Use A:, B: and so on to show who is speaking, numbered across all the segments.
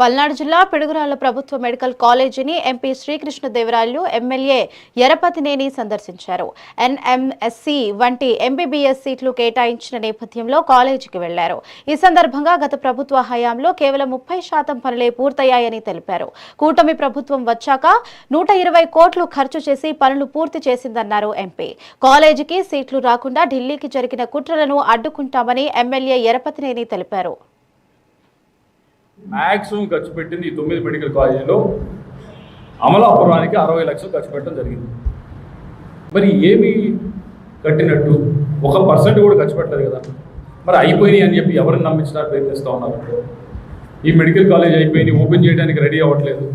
A: పల్నాడు జిల్లా పిడుగురాళ్ల ప్రభుత్వ మెడికల్ కాలేజీని ఎంపీ శ్రీకృష్ణదేవరాయలు ఎమ్మెల్యే ఎరపతినేని సందర్శించారు. ఎన్ఎంఎస్సి వంటి ఎంబీబీఎస్ సీట్లు కేటాయించిన నేపథ్యంలో కాలేజీకి వెళ్లారు. ఈ సందర్భంగా గత ప్రభుత్వ హయాంలో కేవలం 30% పనులే పూర్తయ్యాయని తెలిపారు. కూటమి ప్రభుత్వం వచ్చాక 120 కోట్లు ఖర్చు చేసి పనులు పూర్తి చేసిందన్నారు ఎంపీ. కాలేజీకి సీట్లు రాకుండా ఢిల్లీకి జరిగిన కుట్రలను అడ్డుకుంటామని ఎమ్మెల్యే ఎరపతినేని తెలిపారు.
B: మ్యాక్సిమం ఖర్చు పెట్టింది ఈ 9 మెడికల్ కాలేజీలో అమలాపురానికి 60 లక్షలు ఖర్చు పెట్టడం జరిగింది. మరి ఏమి కట్టినట్టు 1% కూడా ఖర్చు పెట్టలేదు కదా. మరి అయిపోయినాయి అని చెప్పి ఎవరిని నమ్మించడానికి ప్రయత్నిస్తూ ఉన్నారు. ఈ మెడికల్ కాలేజ్ అయిపోయింది, ఓపెన్ చేయడానికి రెడీ అవ్వట్లేదు,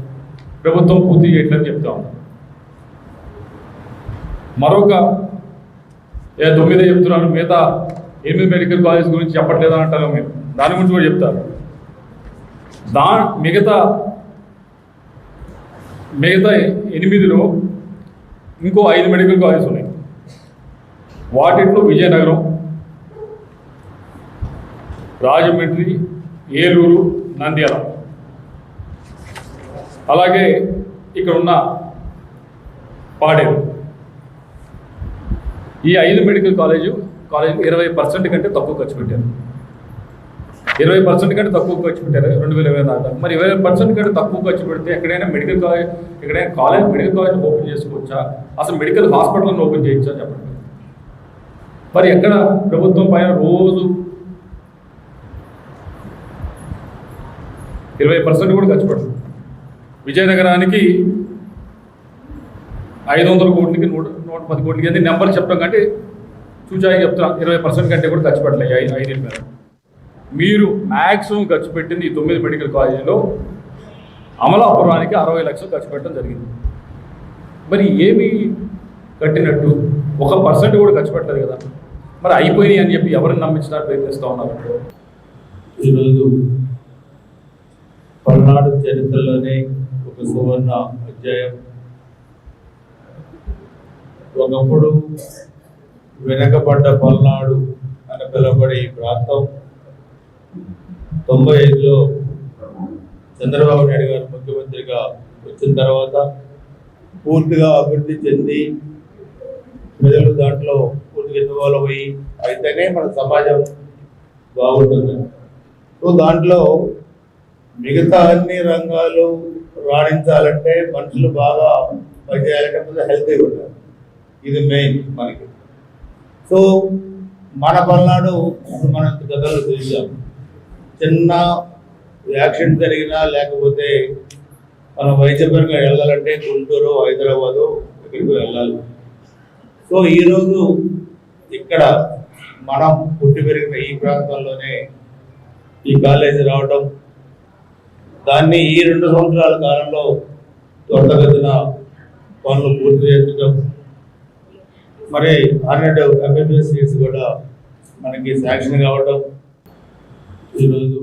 B: ప్రభుత్వం పూర్తి చేయట్లేదని చెప్తా ఉన్నారు. మరొక 9 చెప్తున్నాను, మిగతా 8 మెడికల్ కాలేజ్ గురించి చెప్పట్లేదని అంటారు. మీరు దాని గురించి కూడా చెప్తారు. మిగతా 8లో ఇంకో 5 మెడికల్ కాలేజెస్ ఉన్నాయి. వాటిట్లో విజయనగరం, రాజమండ్రి, ఏలూరు, నంద్యాల, అలాగే ఇక్కడ ఉన్న పాడేరు. ఈ 5 మెడికల్ కాలేజీ 20% కంటే తక్కువ ఖర్చు పెట్టారు. 20% కంటే తక్కువ ఖర్చు పెట్టారు 2020 దాకా. మరి 20% కంటే తక్కువ ఖర్చు పెడితే ఎక్కడైనా medical college medical college open చేసుకోవచ్చా? అసలు మెడికల్ హాస్పిటల్ని ఓపెన్ చేయొచ్చా చెప్పండి. మరి ఎక్కడ ప్రభుత్వం పైన రోజు 20% కూడా ఖర్చు పెడతారు. విజయనగరానికి 500 కోట్లకి 110 కోట్లకి అది నెంబర్ చెప్పడం కంటే చూచాయి చెప్తున్నా. 20% కంటే కూడా ఖర్చు పెట్టలేదు 5 మీద. మీరు మ్యాక్సిమం ఖర్చు పెట్టింది ఈ 9 మెడికల్ కాలేజీలో అమలాపురానికి 60 లక్షలు ఖర్చు పెట్టడం జరిగింది. మరి ఏమి కట్టినట్టు 1% కూడా ఖర్చు పెట్టలేదు కదా. మరి అయిపోయినాయి అని చెప్పి ఎవరిని నమ్మించడానికి ప్రయత్నిస్తూ ఉన్నారు.
C: ఈరోజు పల్నాడు చరిత్రలోనే ఒక సువర్ణ అధ్యాయం. ఒకప్పుడు వెనకబడ్డ పల్నాడు అని పిలువబడే ఈ ప్రాంతం 95లో చంద్రబాబు నాయుడు గారు ముఖ్యమంత్రిగా వచ్చిన తర్వాత పూర్తిగా అభివృద్ధి చెంది ప్రజలు దాంట్లో పూర్తిగా ఇన్వాల్వ్ అయ్యి అయితేనే మన సమాజం బాగుంటుంది. సో దాంట్లో మిగతా అన్ని రంగాలు రాణించాలంటే మనుషులు బాగా పనిచేయాలంటే ముందు హెల్తీగా ఉండాలి. ఇది మెయిన్ మనకి. సో మన పల్నాడు మనం గతంలో చూసాం. చిన్న యాక్సిడెంట్ జరిగినా లేకపోతే మనం వైద్యపరంగా వెళ్ళాలంటే గుంటూరు, హైదరాబాదు ఇక్కడికి వెళ్ళాలి. సో ఈరోజు ఇక్కడ మనం పుట్టి పెరిగిన ఈ ప్రాంతంలోనే ఈ కాలేజీ రావడం, దాన్ని ఈ 2 సంవత్సరాల కాలంలో త్వరగతిన పనులు పూర్తి చేయించడం, మరి 100 ఎంబీబీఎస్ సీట్స్ కూడా మనకి శాంక్షన్ కావడం ఈరోజు